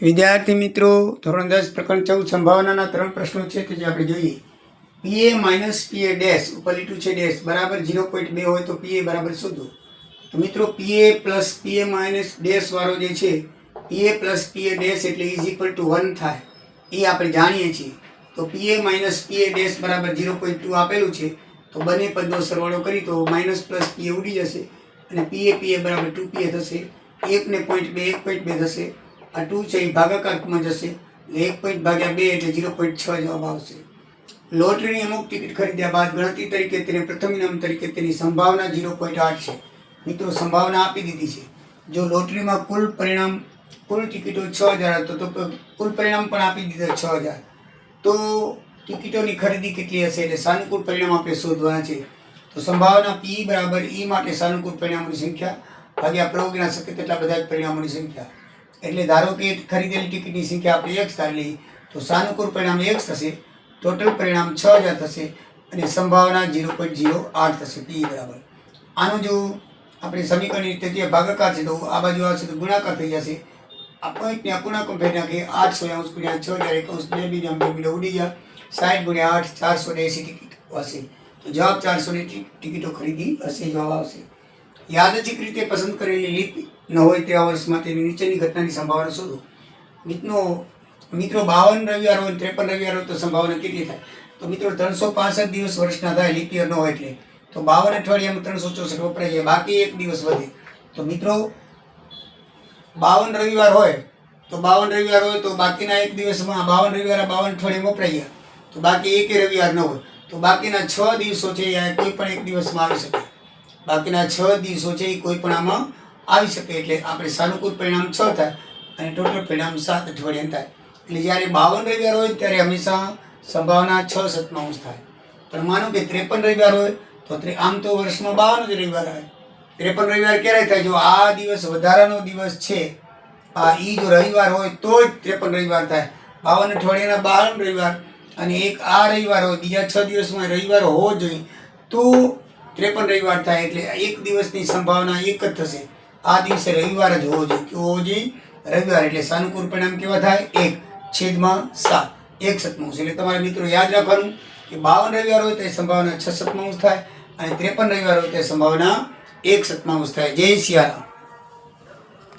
વિદ્યાર્થી મિત્રો, ધોરણ 10 પ્રકરણ 14 સંભાવનાના 3 પ્રશ્નો છે તે જે આપણે જોઈએ. PA માઇનસ PA ડેશ ઉપર લીટું છે ડેશ બરાબર 0.2 હોય તો PA બરાબર શોધો. તો મિત્રો PA plus PA minus dash વાળો જે છે PA પ્લસ PA ડેશ એટલે ઇઝ ઇક્વલ ટુ 1 થાય એ આપણે જાણીએ છીએ. તો PA માઇનસ PA ડેશ બરાબર 0.2 આપેલું છે તો બંને પદનો સરવાળો કરી તો માઇનસ પ્લસ PA ઉડી જશે અને PA બરાબર 2PA થશે. 1 ને 0.2 થશે. આ 2 છે એ ભાગાકારમાં જશે એટલે 1.2 એટલે 0.6 જવાબ આવશે. લોટરીની અમુક ટિકિટ ખરીદ્યા બાદ ગણતરી તરીકે તેને પ્રથમ ઇનામ તરીકે તેની સંભાવના 0.8 છે. મિત્રો સંભાવના આપી દીધી છે. જો લોટરીમાં કુલ ટિકિટો 6000 હતો તો કુલ પરિણામ પણ આપી દીધા 6000. તો ટિકિટોની ખરીદી કેટલી હશે એટલે સાનુકૂળ પરિણામ આપણે શોધવાના છે. તો સંભાવના P બરાબર E માટે સાનુકૂળ પરિણામોની સંખ્યા ભાગ્યા પ્રયોગના શક્ય તેટલા બધા જ પરિણામોની સંખ્યા. એટલે ધારો કે ખરીદેલી ટિકિટની સંખ્યા આપણે x ધારી લઈએ તો સાનુકૂળ પરિણામ x થશે, ટોટલ પરિણામ 6000 થશે અને સંભાવના 0.08 થશે P બરાબર. આનું જો આપણે સમીકરણની રીતે જે ભાગાકાર છે તો આ બાજુ આવશે તો ગુણાકાર થઈ જશે. આ પોઈન્ટને અપૂર્ણાંક ફેરવી નાખીએ 800 ગુણ્યા 6000 2 બીજા ઉડી ગયા 60 ગુણ્યા 8 480 ટિકિટ હશે. તો જવાબ 400ની ટિકિટો ખરીદી હશે જવાબ આવશે. યાદચ્છિક રીતે પસંદ કરેલી લીપ ન હોય તેવા વર્ષમાં તેની નીચેની ઘટનાની સંભાવના શોધો. મિત્રો 52 રવિવાર હોય 53 રવિવાર હોય તો સંભાવના કેટલી થાય? તો મિત્રો 365 દિવસ વર્ષના થાય લીપ યર ન હોય એટલે તો 52 અઠવાડિયામાં 364 વપરાય જાય, બાકી એક દિવસ વધે. તો મિત્રો 52 રવિવાર હોય તો બાકીના એક દિવસમાં 52 રવિવાર 52 અઠવાડિયા વપરાઈ ગયા તો બાકી એક રવિવાર ન હોય તો બાકીના 6 દિવસો છે એ કોઈ પણ એક દિવસમાં આવી શકે. બાકીના 6 દિવસો છે એ કોઈ પણ આમાં આવી શકે. એટલે આપણે સાનુકૂળ પરિણામ 6 થાય અને ટોટલ પરિણામ 7 અઠવાડિયા થાય. એટલે જ્યારે 52 રવિવાર હોય ત્યારે હંમેશા સંભાવના 6/7 થાય. પણ માનો કે 53 રવિવાર હોય તો આમ તો વર્ષમાં 52 જ રવિવાર આવે. 53 રવિવાર ક્યારે થાય? જો આ દિવસ વધારાનો દિવસ છે એ જો રવિવાર હોય તો જ 53 રવિવાર થાય. 52 અઠવાડિયાના 52 રવિવાર અને એક આ રવિવાર હોય, બીજા 6 દિવસમાં રવિવાર હોવો જોઈએ તો 53 રવિવાર થાય. એટલે એક દિવસની સંભાવના એક જ થશે. આ દિવસે રવિવાર જ હોવો જોઈએ. કેવો હોવો જોઈએ? રવિવાર. એટલે સાનુકૂળ પરિણામ કેવા થાય? 1/7 1/7. એટલે તમારે મિત્રો યાદ રાખવાનું કે 52 રવિવાર હોય તો સંભાવના 6/7 થાય અને 53 રવિવાર હોય તો સંભાવના 1/7 થાય. જય સિયારામ.